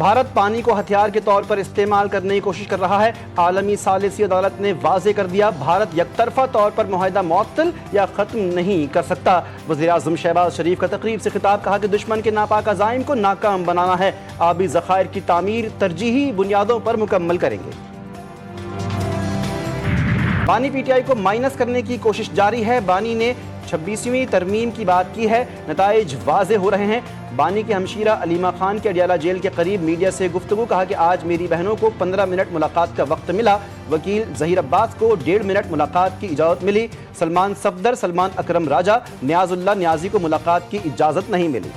بھارت پانی کو ہتھیار کے طور پر استعمال کرنے کی کوشش کر رہا ہے۔ عالمی ثالثی عدالت نے واضح کر دیا، بھارت یک طرفہ طور پر معاہدہ معطل یا ختم نہیں کر سکتا۔ وزیر اعظم شہباز شریف کا تقریب سے خطاب، کہا کہ دشمن کے ناپاک عزائم کو ناکام بنانا ہے، آبی ذخائر کی تعمیر ترجیحی بنیادوں پر مکمل کریں گے۔ بانی پی ٹی آئی کو مائنس کرنے کی کوشش جاری ہے۔ بانی نے 26ویں ترمیم کی بات کی ہے، نتائج واضح ہو رہے ہیں۔ بانی کے ہمشیرہ علیمہ خان کے اڈیالہ جیل کے قریب میڈیا سے گفتگو، کہا کہ آج میری بہنوں کو 15 منٹ ملاقات کا وقت ملا، وکیل ظہیر عباس کو 1.5 منٹ ملاقات کی اجازت ملی، سلمان صفدر، سلمان اکرم راجہ، نیاز اللہ نیازی کو ملاقات کی اجازت نہیں ملی۔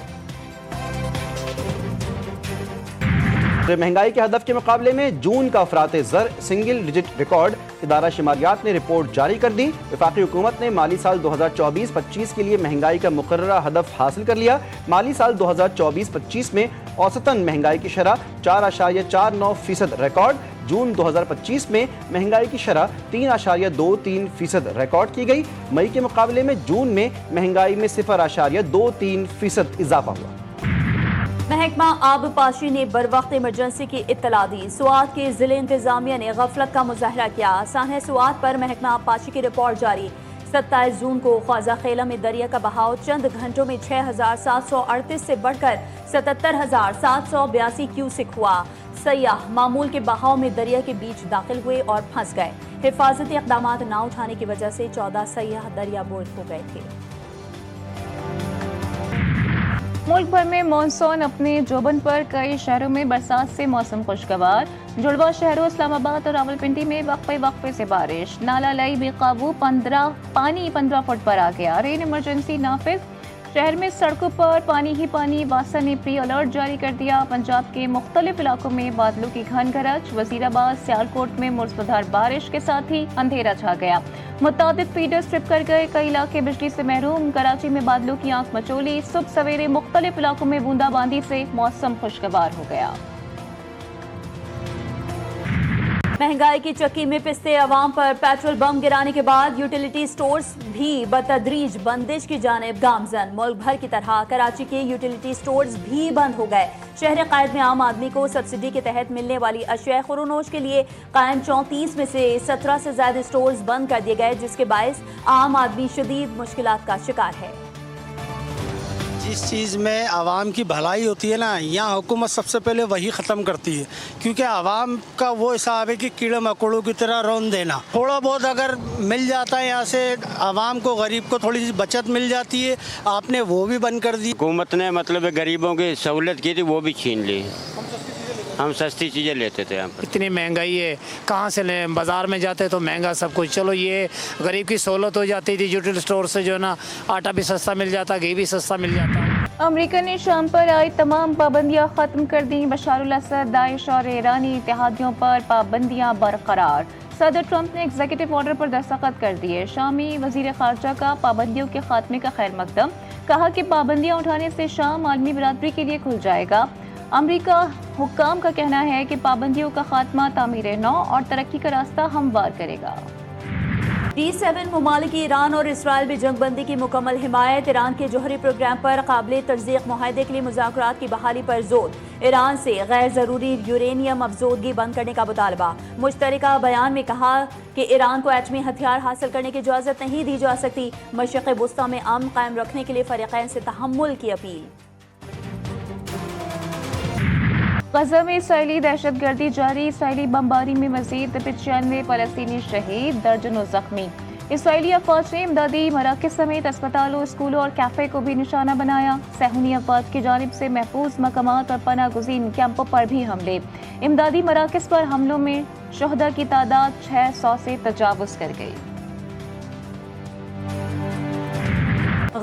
مہنگائی کے ہدف کے مقابلے میں جون کا افراط زر سنگل ڈیجٹ ریکارڈ، ادارہ شماریات نے رپورٹ جاری کر دی۔ وفاقی حکومت نے مالی سال 2024-25 کے لیے مہنگائی کا مقررہ ہدف حاصل کر لیا۔ مالی سال 2024-25 میں اوسطاً مہنگائی کی شرح 4.49% ریکارڈ، جون 2025 میں مہنگائی کی شرح 3.23% ریکارڈ کی گئی۔ مئی کے مقابلے میں جون میں مہنگائی میں 0.23% اضافہ ہوا۔ محکمہ آب پاشی نے بروقت ایمرجنسی کی اطلاع دی۔ سوات کے ضلع انتظامیہ نے غفلت کا مظاہرہ کیا۔ سانحہ سوات پر محکمہ آب پاشی کی رپورٹ جاری۔ 27 جون کو خواجہ خیلہ میں دریا کا بہاؤ چند گھنٹوں میں 6,738 سے بڑھ کر 77,782 کیوسک ہوا۔ سیاح معمول کے بہاؤ میں دریا کے بیچ داخل ہوئے اور پھنس گئے۔ حفاظتی اقدامات نہ اٹھانے کی وجہ سے 14 سیاح دریا بوجھ ہو گئے تھے۔ ملک بھر میں مانسون اپنے جوبن پر، کئی شہروں میں برسات سے موسم خوشگوار۔ جڑواں شہروں اسلام آباد اور راولپنڈی میں وقفے سے بارش، نالہ لئی بے قابو، پانی 15 فٹ پر آ گیا۔ رین ایمرجنسی نافذ، شہر میں سڑکوں پر پانی ہی پانی۔ واسا نے پری الرٹ جاری کر دیا۔ پنجاب کے مختلف علاقوں میں بادلوں کی گھن گرج، وزیر آباد سیالکوٹ میں موسلادھار بارش کے ساتھ ہی اندھیرا چھا گیا، متعدد فیڈرز ٹرپ کر گئے، کئی علاقے بجلی سے محروم۔ کراچی میں بادلوں کی آنکھ مچولی، صبح سویرے مختلف علاقوں میں بوندا باندی سے موسم خوشگوار ہو گیا۔ مہنگائی کی چکی میں پستے عوام پر، پیٹرول بم گرانے کے بعد یوٹیلیٹی سٹورز بھی بتدریج بندش کی جانب گامزن۔ ملک بھر کی طرح کراچی کے یوٹیلیٹی سٹورز بھی بند ہو گئے۔ شہر قائد میں عام آدمی کو سبسڈی کے تحت ملنے والی اشیاء خورونوش کے لیے قائم 34 میں سے 17 سے زائد سٹورز بند کر دیے گئے، جس کے باعث عام آدمی شدید مشکلات کا شکار ہے۔ جس چیز میں عوام کی بھلائی ہوتی ہے نا، یہاں حکومت سب سے پہلے وہی ختم کرتی ہے، کیونکہ عوام کا وہ حساب ہے کہ کیڑے مکوڑوں کی طرح رون دینا۔ تھوڑا بہت اگر مل جاتا ہے یہاں سے عوام کو، غریب کو تھوڑی سی بچت مل جاتی ہے، آپ نے وہ بھی بند کر دی۔ حکومت نے مطلب غریبوں کی سہولت کی تھی، وہ بھی چھین لی۔ ہم سستی چیزیں لیتے تھے یہاں پر۔ اتنی مہنگائی ہے، کہاں سے لیں؟ بازار میں جاتے تو مہنگا سب کچھ، چلو یہ غریب کی سہولت ہو جاتی تھی، یوٹیل اسٹور سے جو ہے نا آٹا بھی سستا مل جاتا، گھی بھی سستا مل جاتا۔ امریکہ نے شام پر آئی تمام پابندیاں ختم کر دیں۔ بشار الاسد، داعش اور ایرانی اتحادیوں پر پابندیاں برقرار۔ صدر ٹرمپ نے ایگزیکٹو آرڈر پر دستخط کر دیے۔ شامی وزیر خارجہ کا پابندیوں کے خاتمے کا خیر مقدم، کہا کہ پابندیاں اٹھانے سے شام عالمی برادری کے لیے کھل جائے گا۔ امریکہ حکام کا کہنا ہے کہ پابندیوں کا خاتمہ تعمیر نو اور ترقی کا راستہ ہموار کرے گا۔ G7 ممالک کی ایران اور اسرائیل میں جنگ بندی کی مکمل حمایت، ایران کے جوہری پروگرام پر قابل تصدیق معاہدے کے لیے مذاکرات کی بحالی پر زور، ایران سے غیر ضروری یورینیم افزودگی بند کرنے کا مطالبہ۔ مشترکہ بیان میں کہا کہ ایران کو ایٹمی ہتھیار حاصل کرنے کی اجازت نہیں دی جا سکتی۔ مشرق وسطی میں امن قائم رکھنے کے لیے فریقین سے تحمل کی اپیل۔ غزہ میں اسرائیلی دہشت گردی جاری، اسرائیلی بمباری میں مزید 95 فلسطینی شہید، درجنوں زخمی۔ اسرائیلی افواج نے امدادی مراکز سمیت اسپتالوں، اسکولوں اور کیفے کو بھی نشانہ بنایا۔ صہیونی افواج کی جانب سے محفوظ مقامات اور پناہ گزین کیمپوں پر بھی حملے۔ امدادی مراکز پر حملوں میں شہداء کی تعداد 600 سے تجاوز کر گئی۔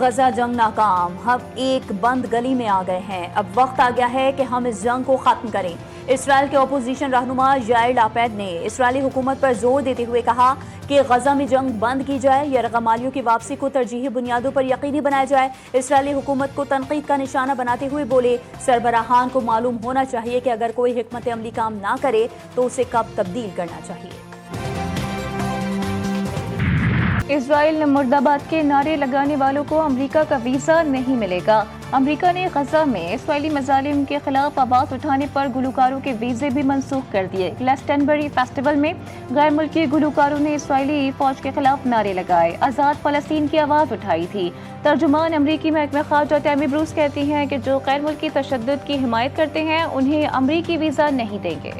غزہ جنگ ناکام، ہم ایک بند گلی میں آ گئے ہیں، اب وقت آ گیا ہے کہ ہم اس جنگ کو ختم کریں۔ اسرائیل کے اپوزیشن رہنما یائر لاپیڈ نے اسرائیلی حکومت پر زور دیتے ہوئے کہا کہ غزہ میں جنگ بند کی جائے، یرغمالیوں کی واپسی کو ترجیحی بنیادوں پر یقینی بنایا جائے۔ اسرائیلی حکومت کو تنقید کا نشانہ بناتے ہوئے بولے، سربراہان کو معلوم ہونا چاہیے کہ اگر کوئی حکمت عملی کام نہ کرے تو اسے کب تبدیل کرنا چاہیے۔ اسرائیل نے مرد آباد کے نعرے لگانے والوں کو امریکہ کا ویزا نہیں ملے گا۔ امریکہ نے غزہ میں اسرائیلی مظالم کے خلاف آواز اٹھانے پر گلوکاروں کے ویزے بھی منسوخ کر دیے۔ گلیسٹنبری فیسٹیول میں غیر ملکی گلوکاروں نے اسرائیلی فوج کے خلاف نعرے لگائے، آزاد فلسطین کی آواز اٹھائی تھی۔ ترجمان امریکی محکمہ خارجہ ٹیمی بروس کہتی ہیں کہ جو غیر ملکی تشدد کی حمایت کرتے ہیں انہیں امریکی ویزا نہیں دیں گے۔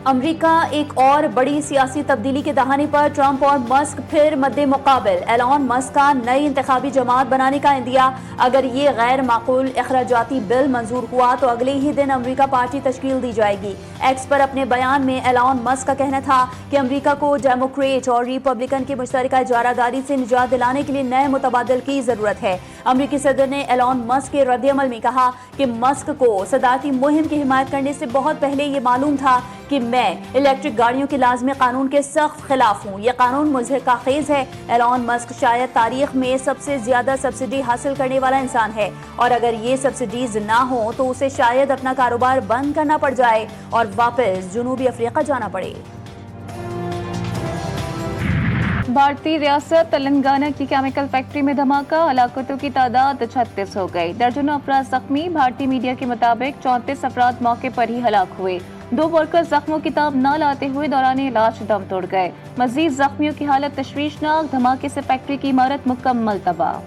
امریکہ ایک اور بڑی سیاسی تبدیلی کے دہانے پر، ٹرمپ اور مسک پھر مد مقابل۔ ایلون مسک کا نئی انتخابی جماعت بنانے کا عندیہ، اگر یہ غیر معقول اخراجاتی بل منظور ہوا تو اگلے ہی دن امریکہ پارٹی تشکیل دی جائے گی۔ ایکس پر اپنے بیان میں ایلون مسک کا کہنا تھا کہ امریکہ کو ڈیموکریٹ اور ریپبلکن کی مشترکہ اجارہ داری سے نجات دلانے کے لیے نئے متبادل کی ضرورت ہے۔ امریکی صدر نے ایلون مسک کے رد عمل میں کہا کہ مسک کو صدارتی مہم کی حمایت کرنے سے بہت پہلے یہ معلوم تھا کہ میں الیکٹرک گاڑیوں کے لازمی قانون کے سخت خلاف ہوں۔ یہ قانون مضحکہ خیز ہے۔ ایلون مسک شاید تاریخ میں سب سے زیادہ سبسڈی حاصل کرنے والا انسان ہے، اور اگر یہ سبسڈیز نہ ہوں تو اسے شاید اپنا کاروبار بند کرنا پڑ جائے اور واپس جنوبی افریقہ جانا پڑے۔ بھارتی ریاست تلنگانہ کی کیمیکل فیکٹری میں دھماکہ، ہلاکتوں کی تعداد 36 ہو گئی، درجنوں افراد زخمی۔ بھارتی میڈیا کے مطابق 34 افراد موقع پر ہی ہلاک ہوئے۔ 2 ورکر زخموں کی تاب نہ لاتے ہوئے دوران علاج دم توڑ گئے۔ مزید زخمیوں کی حالت تشویشناک، دھماکے سے فیکٹری کی عمارت مکمل تباہ۔